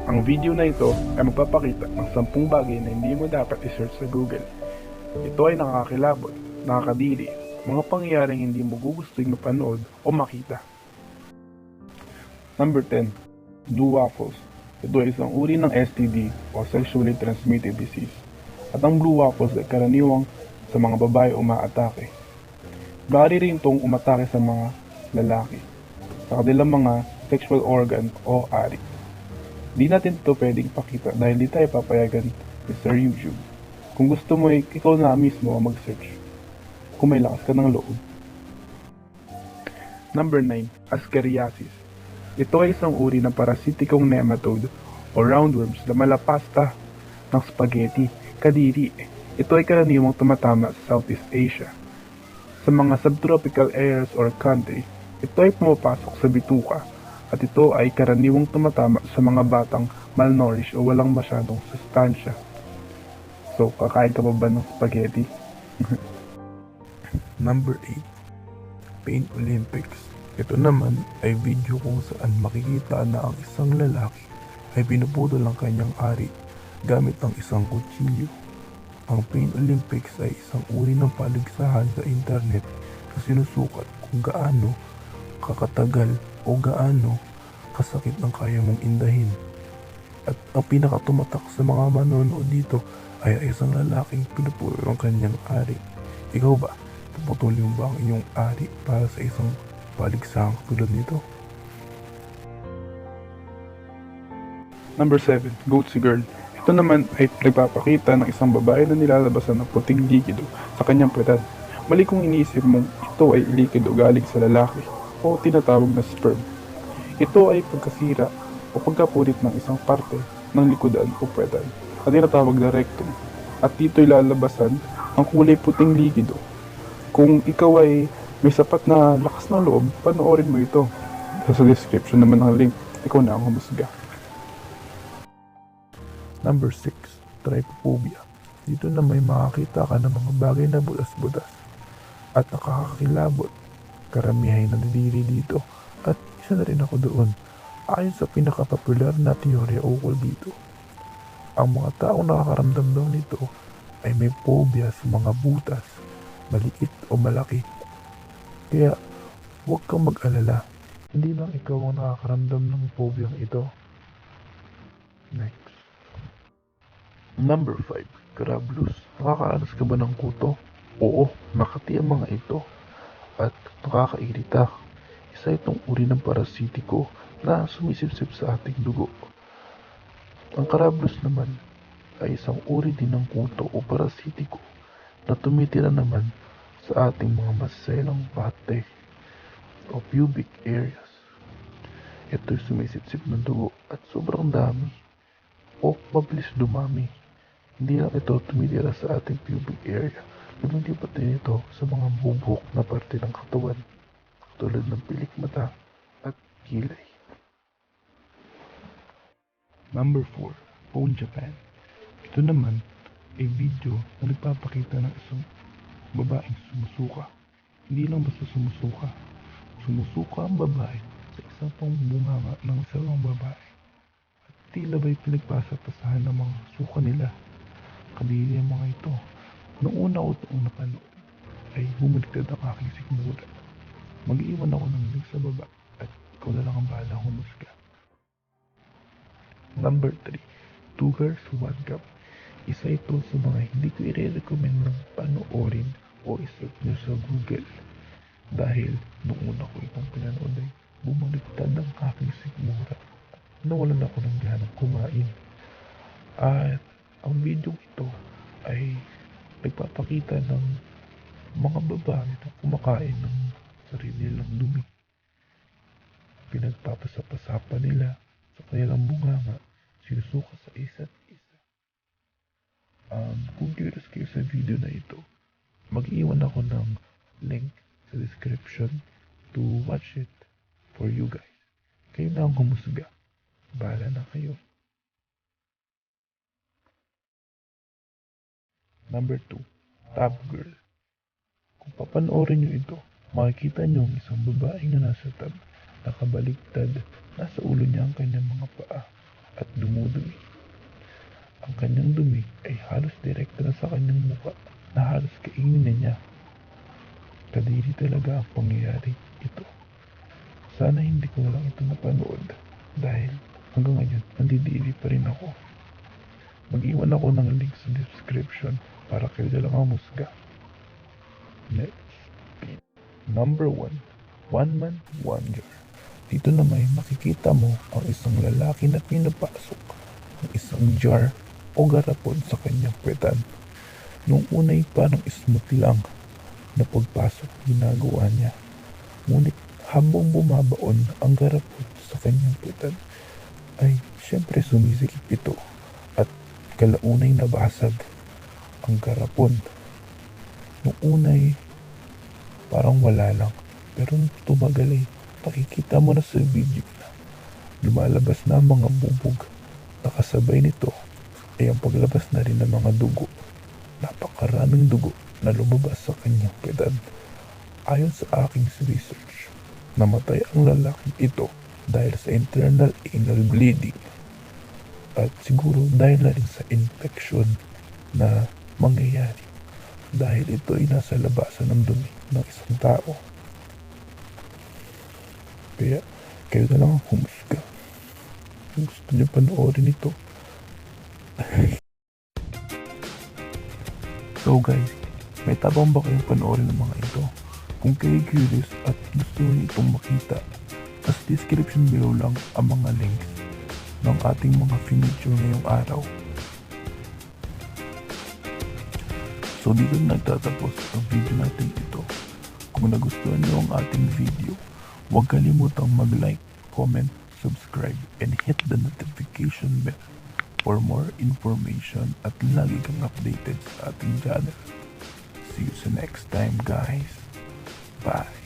Ang video na ito ay magpapakita ng 10 bagay na hindi mo dapat i-search sa Google. Ito ay nakakakilabot, nakakadiri, mga pangyayaring hindi mo gugustuhin mapanood o makita. Number 10. Blue waffles. Ito ay isang uri ng STD o sexually transmitted disease. At ang blue waffles ay karaniwang sa mga babae umaatake. Maaari rin itong umatake sa mga lalaki, sa kanilang mga sexual organ o ari. Di natin ito pwedeng pakita dahil di tayo papayagan ni Sir YouTube. Kung gusto mo ikaw na mismo mag-search kung may lakas ka ng loob. Number 9. Ascariasis. Ito ay isang uri ng parasitikong nematode o roundworms na malapasta ng spaghetti, kadiri. Ito ay karaniwang tumatama sa Southeast Asia. Sa mga subtropical areas or country, ito ay pumapasok sa bituka at ito ay karaniwang tumatama sa mga batang malnourished o walang masyadong sustansya. So, kakain ka ba ng spaghetti? Number 8. Pain Olympics. Ito naman ay video kung saan makikita na ang isang lalaki ay pinuputol ang kanyang ari gamit ang isang kutsilyo. Ang Pain Olympics ay isang uri ng paligsahan sa internet na sinusukat kung gaano kakatagal o gaano kasakit ang kaya mong indahin. At ang pinakatumatak sa mga manonood dito ay isang lalaking pinuputol ang kanyang ari. Ikaw ba? Puputulin mo ba ang inyong ari para sa isang paligsahang tulad nito? Number 7. Goatsy Girl. Ito naman ay nagpapakita ng isang babae na nilalabasan ng puting likido sa kanyang puwetan. Mali kung iniisip mong ito ay likido galing sa lalaki o tinatawag na sperm. Ito ay pagkasira o pagkapunit ng isang parte ng likodan o puwetan at tinatawag na rectum. At dito'y lalabasan ang kulay puting likido. Kung ikaw ay may sapat na lakas ng loob, panoorin mo ito. Sa description naman ng link, ikaw na ang humusga. Number 6. Trypophobia. Dito na may makakita ka ng mga bagay na budas-budas at nakakakilabot. Karamihan na nadiri dito at isa na rin ako doon. Ayon sa pinakapopular na teorya ukol dito, ang mga taong nakakaramdam daw nito ay may phobia sa mga butas, maliit o malaki. Kaya huwag kang mag-alala, hindi lang ikaw ang nakakaramdam ng phobia ito. Next. Number 5. Carablus. Nakakaalas ka ba ng kuto? Oo, makati ang mga ito at nakakairita. Isa itong uri ng parasitiko na sumisipsip sa ating dugo. Ang Carablus naman ay isang uri din ng kuto o parasitiko na tumitira naman sa ating mga maselang pate o pubic areas. Ito'y sumisipsip ng dugo at sobrang dami o mabilis dumami. Hindi lang ito tumitira sa ating pubic area, lumilipat din ito sa mga bubuhok na parte ng katawan, tulad ng pilik mata at kilay. Number 4. Phone Japan. Ito naman ay video na nagpapakita ng isang babaeng sumusuka. Hindi lang basta sumusuka. Sumusuka ang babae sa isang pambunganga ng isang babae. At tila ba'y pinagpasapasahan ng mga suka nila. Kadiri ang mga ito. Noong una ko itong napanood ay bumaliktad ang aking sikmura. Mag-iwan ako ng link sa baba at ikaw na lang ang bahalang humusga. Number 3. 2 Girls, 1 Cup. Isa ito sa mga hindi ko i-recommend ng panoorin o isearch nyo sa Google. Dahil noong una ko itong pinanood ay bumaliktad ang aking sikmura. Nawalan ako ng ganang kumain. At ang video ito ay nagpapakita ng mga babae na kumakain ng sarili nilang dumi. Pinagpapasapasa pa nila sa kanilang bunganga, sinusuka sa isa't isa. Kung curious kayo sa video na ito, mag-iwan ako ng link sa description to watch it for you guys. Kayo na ang humusga. Bahala na kayo. Number 2. Top Girl. Kung papanoorin nyo ito, makikita nyo ang isang babae na nasa tab, nakabaliktad, nasa ulo niya ang kanyang mga paa, at dumudot sa kanyang mukha na halos kainin na niya. Kadiri talaga ang pangyayari ito. Sana hindi ko na lang ito napanood dahil hanggang ngayon nandidiri pa rin ako. Mag-iwan ako ng link sa description para kayo na lang ang musga. Next, number 1, One Man Wonder. Dito na may makikita mo ang isang lalaki na pinapasok ng isang jar o garapon sa kanyang puwetan. Nung unay parang smooth lang na pagpasok ginagawa niya. Ngunit habang bumabaon ang garapon sa kanyang puwetan ay syempre sumisikip ito at kalaunay nabasag ang garapon. Nung unay parang wala lang, pero nung tumagal ay makikita mo na sa video na lumalabas na ang mga bubog. Nakasabay nito ay ang paglabas na rin ng mga dugo. Napakaraming dugo na lumabas sa kanyang puwetan. Ayon sa aking research, namatay ang lalaking ito dahil sa internal anal bleeding at siguro dahil na rin sa infection na mangyayari dahil ito ay nasa labasan ng dumi ng isang tao. Kaya kayo na lang ang humusga. Kung gusto niyo panoorin ito. So guys, may tabang ba kayong panoorin ng mga ito? Kung kayo curious at gusto niyo itong makita, sa description below lang ang mga links ng ating mga furniture ngayong araw. So dito nagtatapos ang video natin ito. Kung nagustuhan niyo ang ating video, huwag kalimutang mag-like, comment, subscribe, and hit the notification bell for more information at lagi kang updated sa ating channel. See you sa next time guys. Bye.